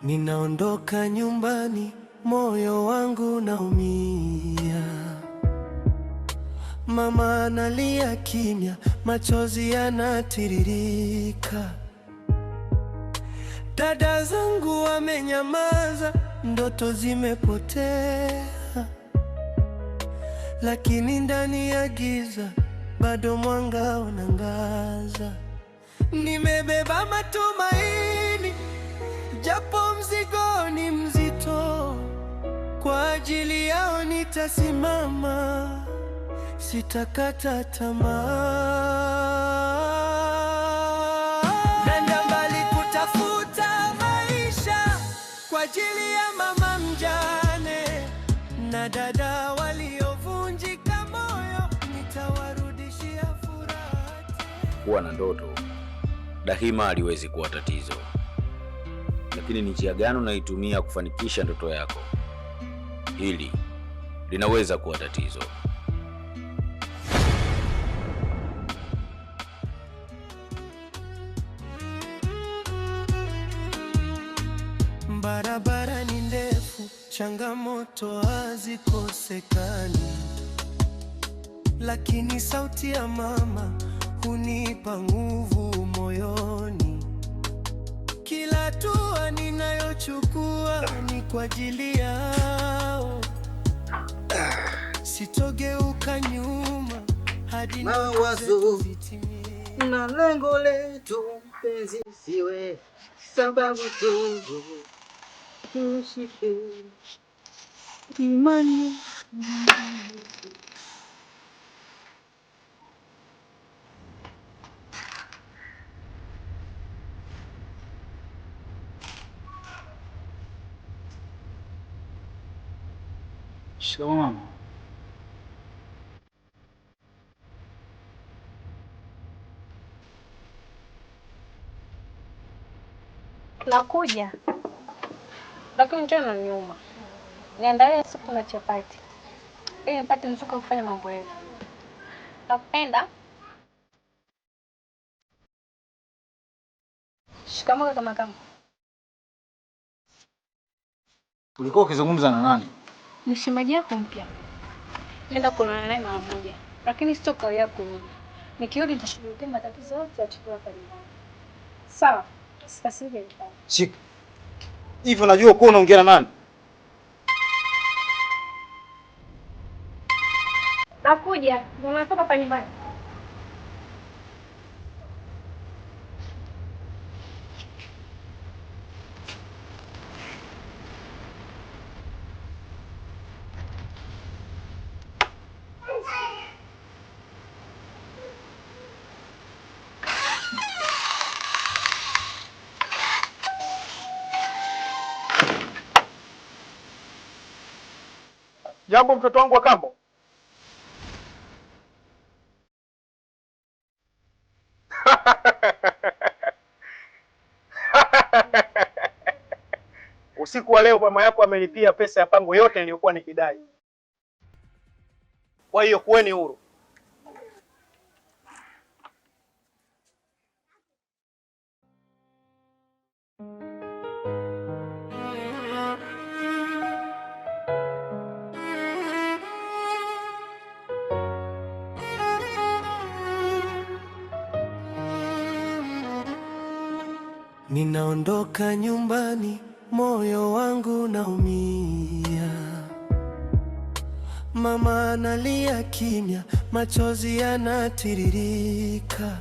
Ninaondoka nyumbani, moyo wangu naumia. Mama analia kimya, machozi yanatiririka. Dada zangu wamenyamaza, ndoto zimepotea. Lakini ndani ya giza bado mwanga unangaza. Nimebeba matumaini, japo mzigo ni mzito. Kwa ajili yao nitasimama, sitakata tamaa. Nenda mbali kutafuta maisha, kwa ajili ya mama mjane na dada waliovunjika moyo, nitawarudishia furaha. Kuwa na ndoto daima haliwezi kuwa tatizo, lakini ni njia gani unaitumia kufanikisha ndoto yako? Hili linaweza kuwa tatizo. Barabara ni ndefu, changamoto hazikosekani, lakini sauti ya mama hunipa nguvu moyoni. Kila hatua ninayochukua ni kwa ajili yao, sitogeuka nyuma hadi mawazo na lengo letu penzi siwe sababu tu tushike imani. Shikamoo mama. Nakuja. Lakini njoo nyuma. Niandalie supu na chapati. Ili nipate mzuka kufanya mambo yetu. Nakupenda. Shikamoo kama. Ulikuwa ukizungumza na nani? Ni shemeji yako mpya. Nenda kulala naye mara moja. Lakini sio kawaida yako. Nikirudi nitashughulikia matatizo yote ya chakula pale. Sawa. Sasa Shika. Hivi unajua uko unaongea na nani? Nakuja. Unatoka hapa nyumbani. Jambo mtoto wangu wa kambo. Usiku wa leo mama yako amenipia pesa ya pango yote niliyokuwa nikidai. Kwa hiyo kuweni huru. Ninaondoka nyumbani, moyo wangu naumia. Mama analia kimya, machozi yanatiririka.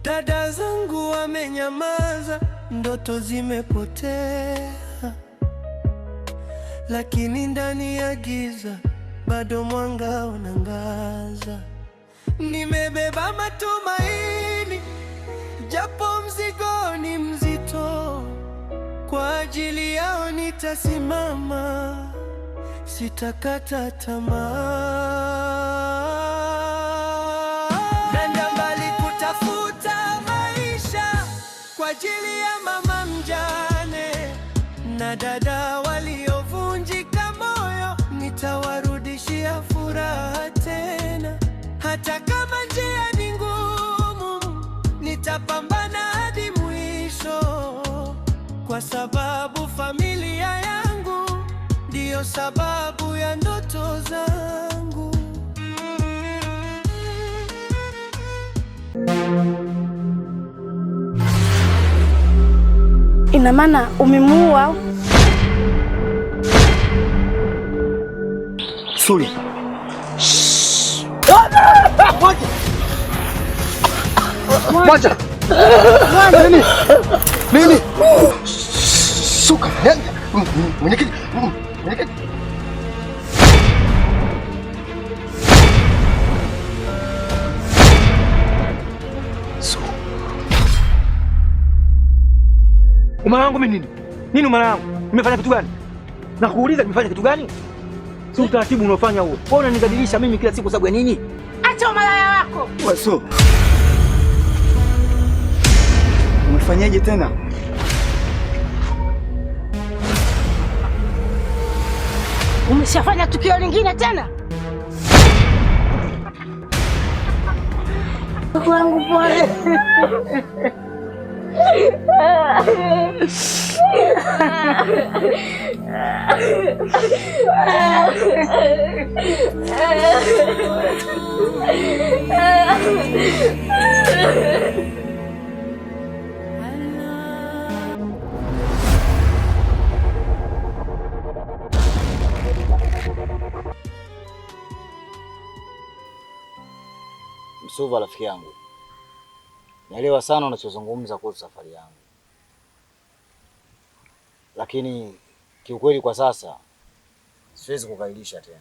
Dada zangu wamenyamaza, ndoto zimepotea. Lakini ndani ya giza bado mwanga unangaza. Nimebeba matumaini, japo mzigo ni mzito. Kwa ajili yao nitasimama, sitakata tamaa. Nenda mbali kutafuta maisha, kwa ajili ya mama mjane na dada waliovunjika moyo, nitawarudishia furaha tena. Hata kama njia ni ngumu, nitapambana hadi mwisho. sababu familia yangu ndiyo sababu ya ndoto zangu. Ina maana umemuua? Suli. Mwacha. Nini? Suka. Mwenyekiti. Umara wangu mimi nini? Nini umara wangu? Nimefanya kitu gani? Nakuuliza nimefanya kitu gani? Si utaratibu unaofanya huo. Wewe unanidhalilisha mimi kila siku sababu ya nini? Acha umalaya wako. Waso. Umefanyaje tena? Umeshafanya tukio lingine tena? Wangu pole. Msuva rafiki yangu, naelewa sana unachozungumza kuhusu safari yangu, lakini kiukweli kwa sasa siwezi kukailisha tena.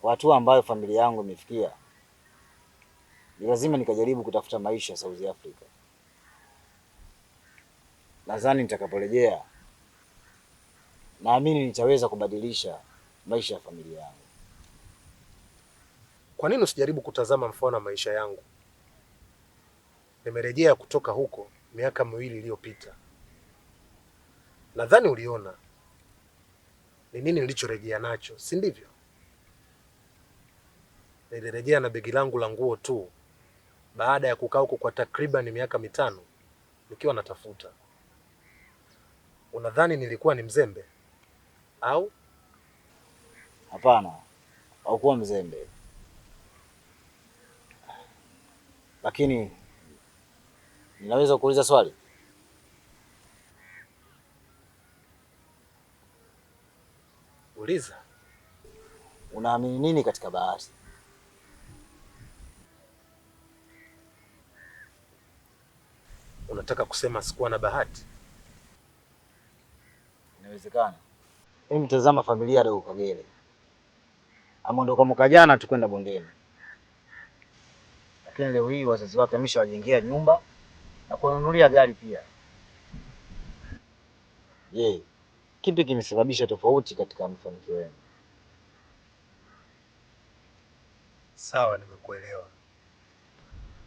Kwa hatua ambayo familia yangu imefikia, ni lazima nikajaribu kutafuta maisha South Africa. Nadhani nitakaporejea, naamini nitaweza kubadilisha maisha ya familia yangu. Kwa nini usijaribu kutazama mfano wa maisha yangu? Nimerejea kutoka huko miaka 2 iliyopita. Nadhani uliona ni nini nilichorejea nacho, si ndivyo? Nilirejea na begi langu la nguo tu baada ya kukaa huko kwa takriban miaka 5 nikiwa natafuta. Unadhani nilikuwa ni mzembe au? Hapana, haukuwa mzembe. Lakini ninaweza kuuliza swali? Uliza. Unaamini nini katika bahati? Unataka kusema sikuwa na bahati? Inawezekana. Mimi mtazama familia ya Kagere. Amondoka mwaka jana tukwenda bondeni. Lakini leo hii wazazi wake wameshawajengea nyumba na kununulia gari pia. Je, kitu kimesababisha tofauti katika mafanikio yenu? Sawa, nimekuelewa.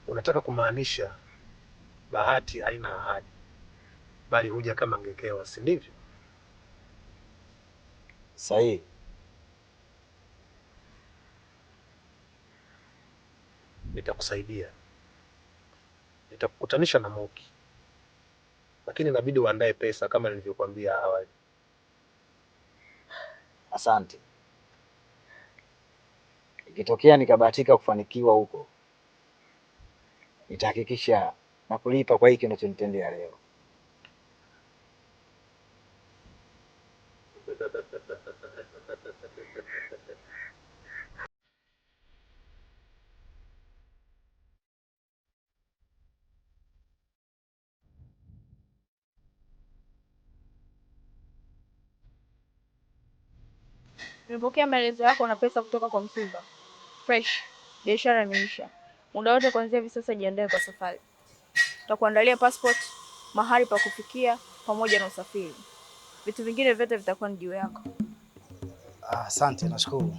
Unataka kumaanisha bahati haina ahadi, bali huja kama ngekewa, si ndivyo? Sahihi. Nitakusaidia. Nitakukutanisha na Moki. Lakini inabidi uandae pesa kama nilivyokuambia awali. Asante. Ikitokea nikabahatika kufanikiwa huko, nitahakikisha nakulipa kwa hiki unachonitendea leo. Nimepokea maelezo yako na pesa kutoka kwa Msuva. Fresh. Biashara imeisha. Muda wote kuanzia hivi sasa jiandae kwa safari. Tutakuandalia passport, mahali pa kufikia pamoja na usafiri. Vitu vingine vyote vitakuwa ni juu yako. Asante, nashukuru.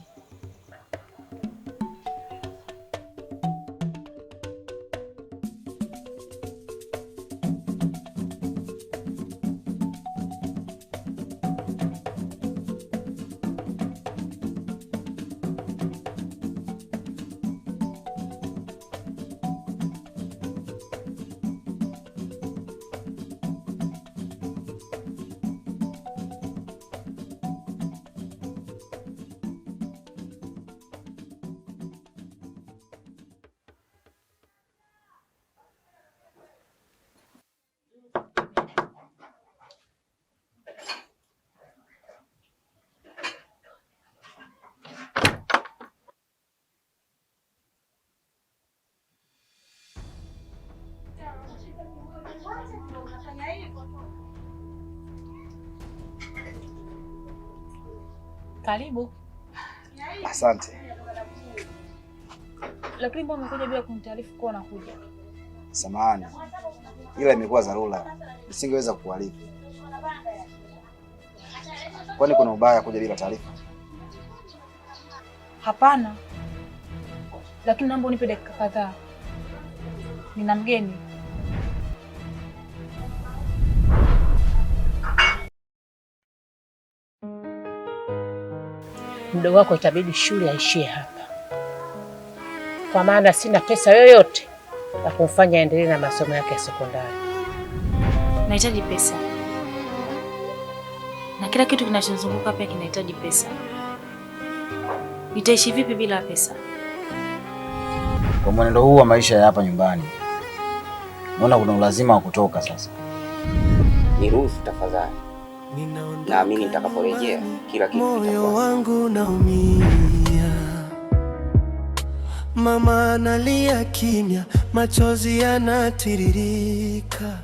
Karibu. Asante. Lakini mbona umekuja bila kunitaarifu kwa unakuja? Samahani. Ila imekuwa dharura. Nisingeweza kukuarifu. Kwani kuna ubaya kuja bila taarifa? Hapana. Lakini naomba unipe dakika kadhaa. Nina mgeni. Mdogo wako itabidi shule aishie hapa, kwa maana sina pesa yoyote ya kumfanya aendelee na masomo yake ya sekondari. Nahitaji pesa, na kila kitu kinachozunguka pia kinahitaji pesa. Nitaishi vipi bila pesa? Kwa mwenendo huu wa maisha ya hapa nyumbani, naona kuna ulazima wa kutoka sasa. Niruhusu tafadhali. Naamini nitakaporejea kila kitu kitakuwa. Moyo wangu naumia, mama analia kimya, machozi yanatiririka.